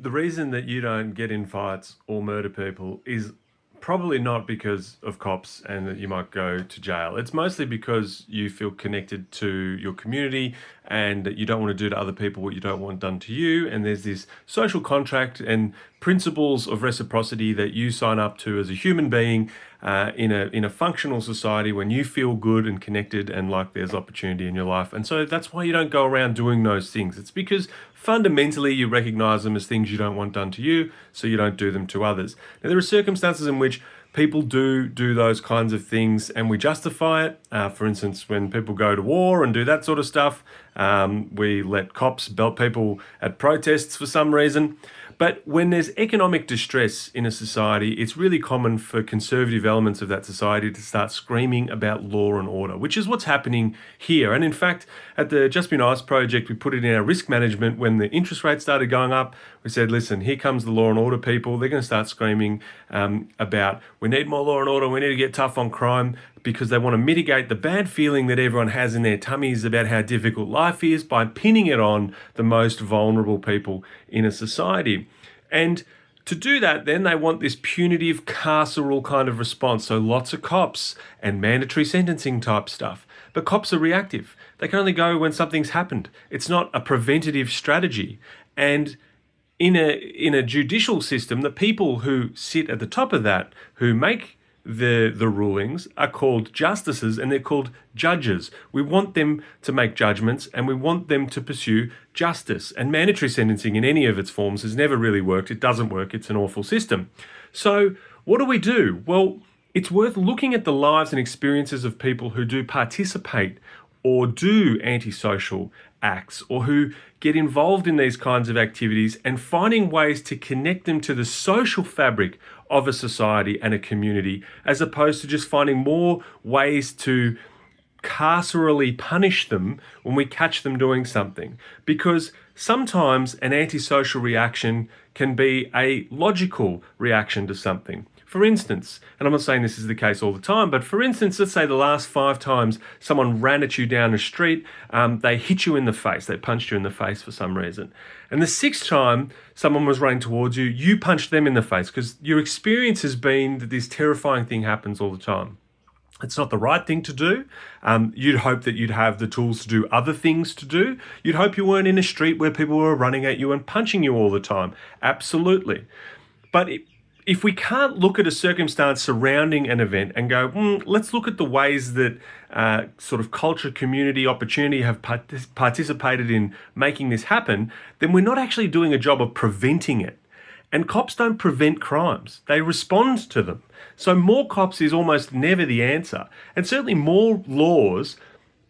the reason that you don't get in fights or murder people is probably not because of cops and that you might go to jail. It's mostly because you feel connected to your community and that you don't want to do to other people what you don't want done to you. And there's this social contract and principles of reciprocity that you sign up to as a human being in a functional society when you feel good and connected and like there's opportunity in your life. And so that's why you don't go around doing those things. It's because fundamentally you recognize them as things you don't want done to you, so you don't do them to others. Now, there are circumstances in which people do those kinds of things and we justify it. For instance, when people go to war and do that sort of stuff, we let cops belt people at protests for some reason. But when there's economic distress in a society, it's really common for conservative elements of that society to start screaming about law and order, which is what's happening here. And in fact, at the Just Be Nice project, we put it in our risk management when the interest rates started going up. We said, listen, here comes the law and order people. They're going to start screaming about we need more law and order, we need to get tough on crime, because they want to mitigate the bad feeling that everyone has in their tummies about how difficult life is by pinning it on the most vulnerable people in a society. And to do that, then they want this punitive carceral kind of response. So lots of cops and mandatory sentencing type stuff. But cops are reactive. They can only go when something's happened. It's not a preventative strategy. And in a judicial system, the people who sit at the top of that, who make the rulings, are called justices and they're called judges. We want them to make judgments and we want them to pursue justice. And mandatory sentencing in any of its forms has never really worked. It doesn't work. It's an awful system. So what do? Well, it's worth looking at the lives and experiences of people who do participate or do antisocial acts or who get involved in these kinds of activities and finding ways to connect them to the social fabric of a society and a community, as opposed to just finding more ways to carcerally punish them when we catch them doing something. Because sometimes an antisocial reaction can be a logical reaction to something. For instance, and I'm not saying this is the case all the time, but for instance, let's say the last 5 times someone ran at you down the street, they hit you in the face, they punched you in the face for some reason. And the 6th time someone was running towards you, you punched them in the face because your experience has been that this terrifying thing happens all the time. It's not the right thing to do. You'd hope that you'd have the tools to do other things to do. You'd hope you weren't in a street where people were running at you and punching you all the time. Absolutely. But if we can't look at a circumstance surrounding an event and go, let's look at the ways that sort of culture, community, opportunity have participated in making this happen, then we're not actually doing a job of preventing it. And cops don't prevent crimes, they respond to them. So more cops is almost never the answer. And certainly more laws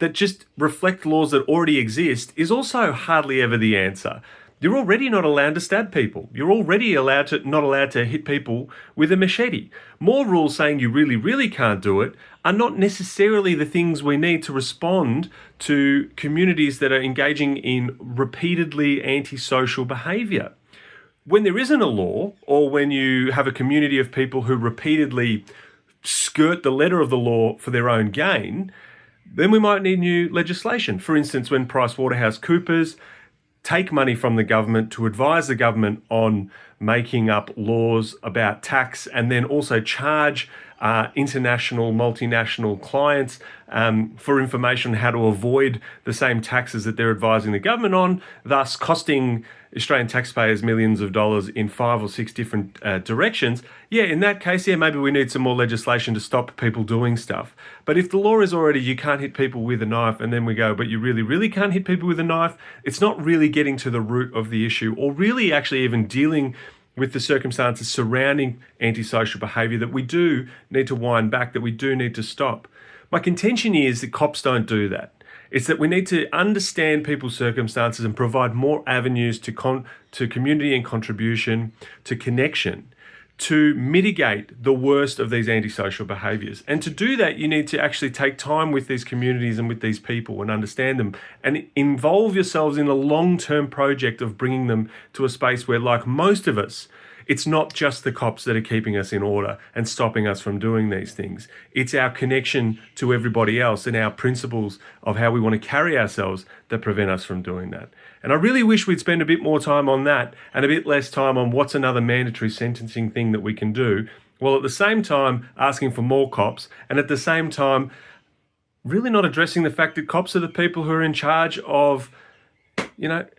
that just reflect laws that already exist is also hardly ever the answer. You're already not allowed to stab people. You're already not allowed to hit people with a machete. More rules saying you really, really can't do it are not necessarily the things we need to respond to communities that are engaging in repeatedly antisocial behaviour. When there isn't a law, or when you have a community of people who repeatedly skirt the letter of the law for their own gain, then we might need new legislation. For instance, when PricewaterhouseCoopers take money from the government to advise the government on making up laws about tax and then also charge international, multinational clients for information on how to avoid the same taxes that they're advising the government on, thus costing Australian taxpayers millions of dollars in 5 or 6 different directions. Yeah, in that case, maybe we need some more legislation to stop people doing stuff. But if the law is already you can't hit people with a knife, and then we go, but you really, really can't hit people with a knife, it's not really getting to the root of the issue or really actually even dealing with the circumstances surrounding antisocial behaviour that we do need to wind back, that we do need to stop. My contention is that cops don't do that. It's that we need to understand people's circumstances and provide more avenues to community and contribution, to connection, to mitigate the worst of these antisocial behaviours. And to do that, you need to actually take time with these communities and with these people and understand them and involve yourselves in a long-term project of bringing them to a space where, like most of us, it's not just the cops that are keeping us in order and stopping us from doing these things. It's our connection to everybody else and our principles of how we want to carry ourselves that prevent us from doing that. And I really wish we'd spend a bit more time on that and a bit less time on what's another mandatory sentencing thing that we can do, while at the same time asking for more cops, and at the same time really not addressing the fact that cops are the people who are in charge of,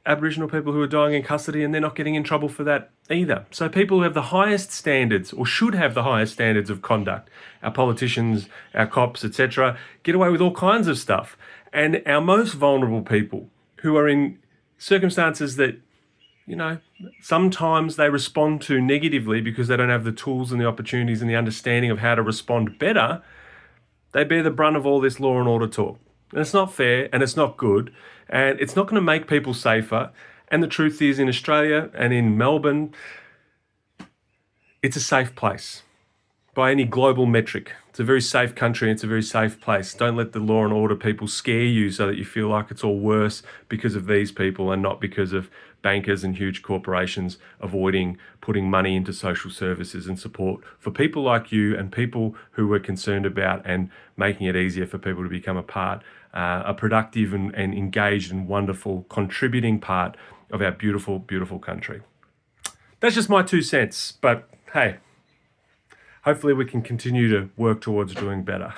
Aboriginal people who are dying in custody, and they're not getting in trouble for that either. So people who have the highest standards, or should have the highest standards of conduct, our politicians, our cops, etc., get away with all kinds of stuff. And our most vulnerable people, who are in circumstances that, sometimes they respond to negatively because they don't have the tools and the opportunities and the understanding of how to respond better, they bear the brunt of all this law and order talk. And it's not fair, and it's not good, and it's not going to make people safer. And the truth is, in Australia and in Melbourne, it's a safe place by any global metric. It's a very safe country, and it's a very safe place. Don't let the law and order people scare you so that you feel like it's all worse because of these people and not because of bankers and huge corporations avoiding putting money into social services and support for people like you and people who we're concerned about, and making it easier for people to become a productive and engaged and wonderful contributing part of our beautiful, beautiful country. That's just my 2 cents, but hey, hopefully we can continue to work towards doing better.